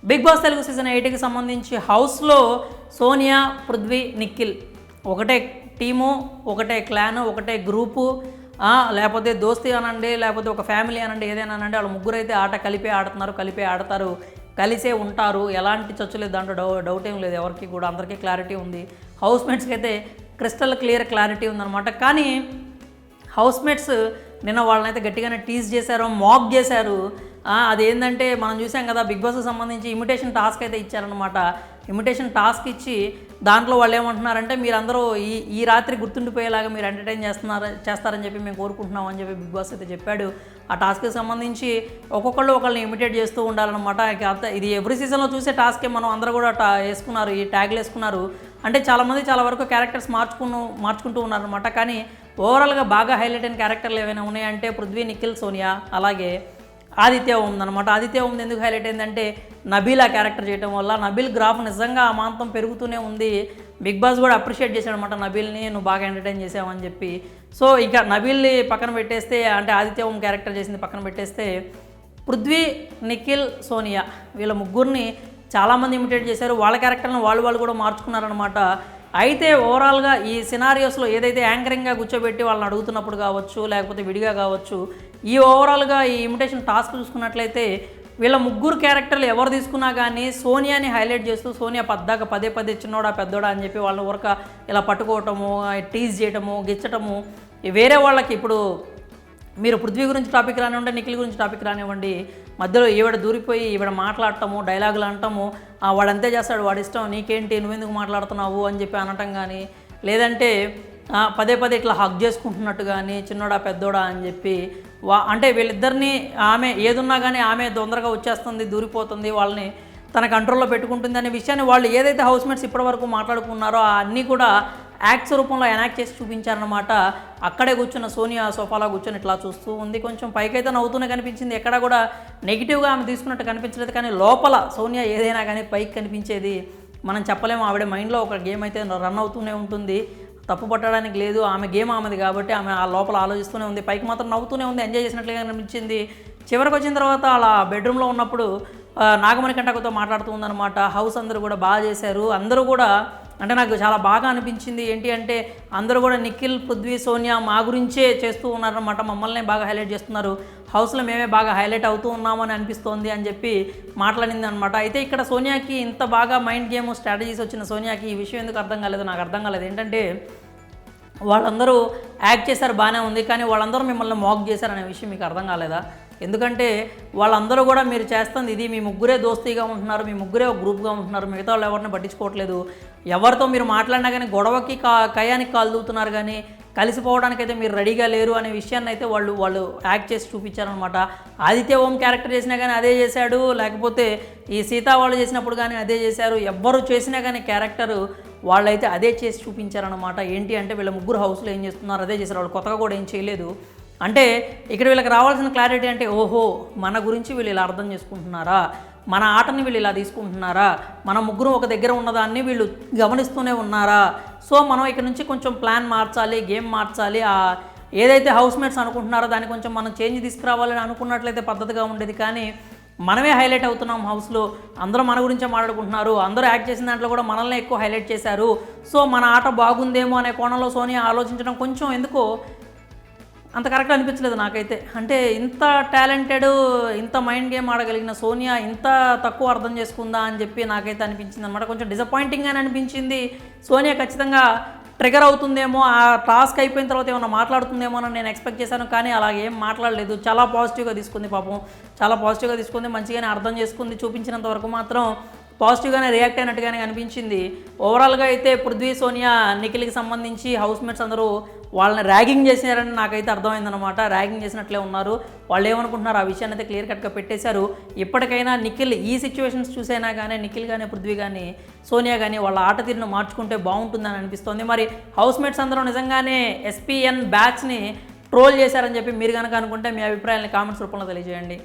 Big boss Telugu season 8కి సంబంధించి హౌస్లో సోనియా, పృథ్వీ, నిఖిల్ ఒకటే టీము, ఒకటే క్లాను, ఒకటే గ్రూపు, లేకపోతే దోస్తీ అనండి, లేకపోతే ఒక ఫ్యామిలీ అనండి, ఏదైనా అనండి, వాళ్ళు ముగ్గురు అయితే ఆట కలిపే ఆడుతున్నారు, కలిపే ఆడతారు, కలిసే ఉంటారు. ఎలాంటి చర్చ లేదు, దాంట్లో డౌట్ ఏం లేదు ఎవరికి కూడా, అందరికీ క్లారిటీ ఉంది. హౌస్మేట్స్కి అయితే క్రిస్టల్ క్లియర్ క్లారిటీ ఉందన్నమాట. కానీ హౌస్మేట్స్ నిన్న వాళ్ళనైతే గట్టిగానే టీజ్ చేశారు, మాక్ చేశారు. అదేంటంటే మనం చూసాం కదా, బిగ్ బాస్కి సంబంధించి ఇమిటేషన్ టాస్క్ అయితే ఇచ్చారనమాట. ఇమిటేషన్ టాస్క్ ఇచ్చి దాంట్లో వాళ్ళు ఏమంటున్నారంటే, మీరందరూ ఈ రాత్రి గుర్తుండిపోయేలాగా మీరు ఎంటర్టైన్ చేస్తారని చెప్పి మేము కోరుకుంటున్నాం అని చెప్పి బిగ్ బాస్ అయితే చెప్పాడు. ఆ టాస్క్కి సంబంధించి ఒక్కొక్కళ్ళు ఒకళ్ళని ఇమిటేట్ చేస్తూ ఉండాలన్నమాట. ఇది ఎవ్రీ సీజన్లో చూసే టాస్కే, మనం అందరూ కూడా వేసుకున్నారు, ఈ ట్యాగ్లు వేసుకున్నారు. అంటే చాలామంది చాలా వరకు క్యారెక్టర్స్ మార్చుకుంటూ ఉన్నారనమాట. కానీ ఓవరాల్గా బాగా హైలైట్ అయిన క్యారెక్టర్లు ఏవైనా ఉన్నాయంటే పృథ్వీ, నిఖిల్, సోనియా, అలాగే ఆదిత్య ఉందన్నమాట. ఆదిత్య ఉంది ఎందుకు హైలైట్ అయిందంటే, నబీల్ ఆ క్యారెక్టర్ చేయడం వల్ల నబీల్ గ్రాఫ్ నిజంగా అమాంతం పెరుగుతూనే ఉంది. బిగ్ బాస్ కూడా అప్రిషియేట్ చేశాడనమాట నబీల్ని, నువ్వు బాగా ఎంటర్టైన్ చేసావని చెప్పి. సో ఇంకా నబీల్ని పక్కన పెట్టేస్తే, అంటే ఆదిత్య క్యారెక్టర్ చేసింది పక్కన పెట్టేస్తే, పృథ్వీ, నిఖిల్, సోనియా వీళ్ళ ముగ్గురిని చాలామంది ఇమిటేట్ చేశారు. వాళ్ళ క్యారెక్టర్లను వాళ్ళు కూడా మార్చుకున్నారనమాట. అయితే ఓవరాల్గా ఈ సినారియోస్లో ఏదైతే యాంకరింగ్గా కూర్చోబెట్టి వాళ్ళని అడుగుతున్నప్పుడు కావచ్చు, లేకపోతే విడిగా కావచ్చు, ఈ ఓవరాల్గా ఈ ఇమిటేషన్ టాస్క్ చూసుకున్నట్లయితే వీళ్ళ ముగ్గురు క్యారెక్టర్లు ఎవరు తీసుకున్నా కానీ సోనియాని హైలైట్ చేస్తూ, సోనియా పదే చిన్నోడా పెద్దోడా అని చెప్పి వాళ్ళ వరకు ఇలా పట్టుకోవటము, టీజ్ చేయటము, గిచ్చటము, వేరే వాళ్ళకి ఇప్పుడు మీరు పృథ్వీ గురించి టాపిక్ రానివ్వండి, నిఖిల్ గురించి టాపిక్ రానివ్వండి, మధ్యలో ఈవిడ దూరిపోయి ఈవిడ మాట్లాడటము, డైలాగులు అంటాము, వాడంతే చేస్తాడు, వాడి ఇష్టం, నీకేంటి, నువ్వెందుకు మాట్లాడుతున్నావు అని చెప్పి అనటం కానీ, లేదంటే పదే ఇట్లా హగ్ చేసుకుంటున్నట్టు కానీ, చిన్నోడా పెద్దోడా అని చెప్పి అంటే వీళ్ళిద్దరినీ ఆమె ఏదున్నా కానీ ఆమె తొందరగా వచ్చేస్తుంది, దూరిపోతుంది, వాళ్ళని తన కంట్రోల్లో పెట్టుకుంటుంది అనే విషయాన్ని వాళ్ళు ఏదైతే హౌస్మేట్స్ ఇప్పటివరకు మాట్లాడుకున్నారో అన్నీ కూడా యాక్ట్స్ రూపంలో ఎనాక్ట్ చేసి చూపించారనమాట. అక్కడే కూర్చున్న సోనియా సోఫాలో కూర్చొని ఇట్లా చూస్తూ ఉంది. కొంచెం పైకైతే నవ్వుతూనే కనిపించింది, ఎక్కడా కూడా నెగిటివ్గా ఆమె తీసుకున్నట్టు కనిపించలేదు. కానీ లోపల సోనియా ఏదైనా కానీ పైకి కనిపించేది మనం చెప్పలేము. ఆవిడ మైండ్లో ఒక గేమ్ అయితే రన్ అవుతూనే ఉంటుంది, తప్పు పట్టడానికి లేదు. ఆమె గేమ్ ఆమెది కాబట్టి ఆమె ఆ లోపల ఆలోచిస్తూనే ఉంది, పైకి మాత్రం నవ్వుతూనే ఉంది, ఎంజాయ్ చేసినట్లుగా అనిపించింది. చివరికి వచ్చిన తర్వాత అలా బెడ్రూమ్లో ఉన్నప్పుడు నాగమణి కంటకతో మాట్లాడుతూ ఉందన్నమాట. హౌస్ అందరూ కూడా బాగా చేశారు, అందరూ కూడా అంటే నాకు చాలా బాగా అనిపించింది. ఏంటి అంటే అందరూ కూడా నిఖిల్, పృథ్వీ, సోనియా మా గురించే చేస్తూ ఉన్నారనమాట, మమ్మల్ని బాగా హైలైట్ చేస్తున్నారు, హౌస్లో మేమే బాగా హైలైట్ అవుతూ ఉన్నామని అనిపిస్తోంది అని చెప్పి మాట్లాడింది అనమాట. అయితే ఇక్కడ సోనియాకి ఇంత బాగా మైండ్ గేమ్ స్ట్రాటజీస్ వచ్చిన సోనియాకి ఈ విషయం ఎందుకు అర్థం కాలేదు, నాకు అర్థం కాలేదు. ఏంటంటే వాళ్ళందరూ యాక్ట్ చేశారు, బాగానే ఉంది, కానీ వాళ్ళందరూ మిమ్మల్ని మాక్ చేశారనే విషయం మీకు అర్థం కాలేదా? ఎందుకంటే వాళ్ళందరూ కూడా మీరు చేస్తుంది ఇది, మీ ముగ్గురే దోస్తీగా ఉంటున్నారు, మీ ముగ్గురే ఒక గ్రూప్గా ఉంటున్నారు, మిగతా వాళ్ళు ఎవరిని పట్టించుకోవట్లేదు, ఎవరితో మీరు మాట్లాడినా కానీ గొడవకి కయానికి కాలు దూతున్నారు, కానీ కలిసిపోవడానికైతే మీరు రెడీగా లేరు అనే విషయాన్ని అయితే వాళ్ళు యాక్ట్ చేసి చూపించారనమాట. ఆదిత్య క్యారెక్టర్ చేసినా కానీ అదే చేశాడు, లేకపోతే ఈ సీతా వాళ్ళు చేసినప్పుడు కానీ అదే చేశారు, ఎవ్వరు చేసినా కానీ క్యారెక్టరు వాళ్ళైతే అదే చేసి చూపించారనమాట. ఏంటి అంటే వీళ్ళ ముగ్గురు హౌస్లో ఏం చేస్తున్నారు అదే చేశారు, వాళ్ళు కొత్తగా కూడా ఏం చేయలేదు. అంటే ఇక్కడ వీళ్ళకి రావాల్సిన క్లారిటీ అంటే, ఓహో మన గురించి వీళ్ళు ఇలా అర్థం చేసుకుంటున్నారా, మన ఆటని వీళ్ళు ఇలా తీసుకుంటున్నారా, మన ముగ్గురు ఒక దగ్గర ఉన్నదాన్ని వీళ్ళు గమనిస్తూనే ఉన్నారా, సో మనం ఇక్కడ నుంచి కొంచెం ప్లాన్ మార్చాలి, గేమ్ మార్చాలి, ఏదైతే హౌస్మేట్స్ అనుకుంటున్నారో దాన్ని కొంచెం మనం చేంజ్ తీసుకురావాలని అనుకున్నట్లయితే పద్ధతిగా ఉండేది. కానీ మనమే హైలైట్ అవుతున్నాం హౌస్లో, అందరూ మన గురించే మాట్లాడుకుంటున్నారు, అందరూ యాక్ట్ చేసిన దాంట్లో కూడా మనల్ని ఎక్కువ హైలైట్ చేశారు, సో మన ఆట బాగుందేమో అనే కోణంలో సోనియా ఆలోచించడం కొంచెం ఎందుకో అంత కరెక్ట్ అనిపించలేదు నాకైతే. అంటే ఇంత టాలెంటెడ్, ఇంత మైండ్ గేమ్ ఆడగలిగిన సోనియా ఇంత తక్కువ అర్థం చేసుకుందా అని చెప్పి నాకైతే అనిపించింది అనమాట. కొంచెం డిసప్పాయింటింగ్గానే అనిపించింది. సోనియా ఖచ్చితంగా ట్రిగర్ అవుతుందేమో, ఆ టాస్క్ అయిపోయిన తర్వాత ఏమైనా మాట్లాడుతుందేమో అని నేను ఎక్స్పెక్ట్ చేశాను, కానీ అలాగేం మాట్లాడలేదు. చాలా పాజిటివ్గా తీసుకుంది, పాపం చాలా పాజిటివ్గా తీసుకుంది, మంచిగానే అర్థం చేసుకుంది. చూపించినంత వరకు మాత్రం పాజిటివ్గానే రియాక్ట్ అయినట్టుగానే అనిపించింది. ఓవరాల్గా అయితే పృథ్వీ, సోనియా, నిఖిల్కి సంబంధించి హౌస్మేట్స్ అందరూ వాళ్ళని ర్యాగింగ్ చేసినారని నాకైతే అర్థమైందనమాట. ర్యాగింగ్ చేసినట్లే ఉన్నారు, వాళ్ళు ఏమనుకుంటున్నారు ఆ విషయాన్ని అయితే క్లియర్ కట్గా పెట్టేశారు. ఇప్పటికైనా నిఖిల్ ఈ సిచ్యువేషన్స్ చూసైనా కానీ నిఖిల్ కానీ పృథ్వీ కానీ సోనియా కానీ వాళ్ళ ఆట తీరును మార్చుకుంటే బాగుంటుందని అనిపిస్తోంది. మరి హౌస్మేట్స్ అందరూ నిజంగానే ఎస్పీఎన్ బ్యాచ్ని ట్రోల్ చేశారని చెప్పి మీరు కనుక అనుకుంటే మీ అభిప్రాయాన్ని కామెంట్స్ రూపంలో తెలియజేయండి.